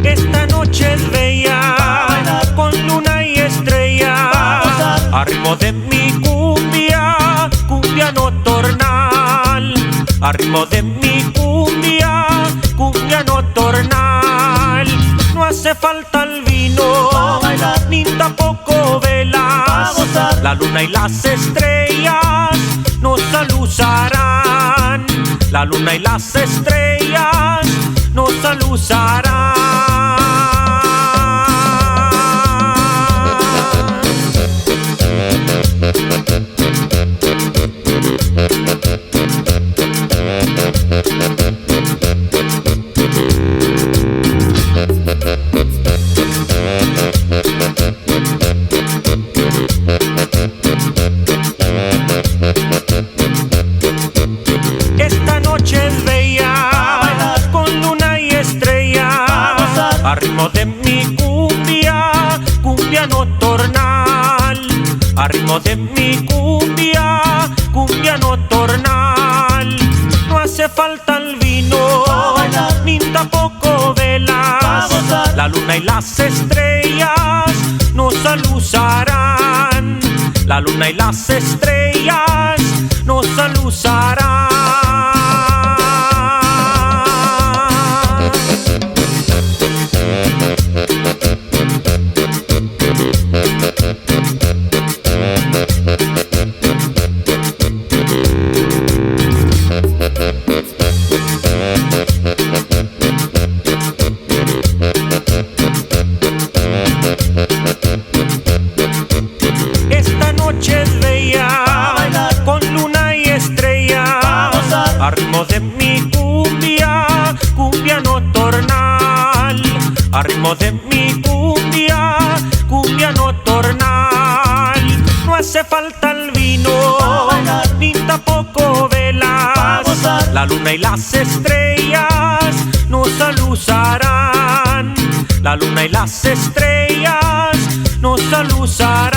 Esta noche es bella, con luna y estrella, a ritmo de mi cumbia, cumbia nocturnal. A ritmo de mi cumbia, cumbia nocturnal. No hace falta el vino, ni tampoco velas. La luna y las estrellas nos aluzarán. La luna y las estrellas nos aluzarán. Esta noche es bella, con luna y estrella, a ritmo de mi cumbia, cumbia nocturnal. A ritmo de mi cumbia, cumbia nocturnal. No hace falta el vino, ni tampoco velas. La luna y las estrellas nos aluzarán. La luna y las estrellas nos aluzarán. Esta noche es bella, con luna y estrella, a ritmo de mi cumbia, cumbia nocturnal. A ritmo de mi cumbia, cumbia nocturnal. No hace falta el vino, ni tampoco velas. La luna y las estrellas nos aluzarán. La luna y las estrellas nos aluzarán.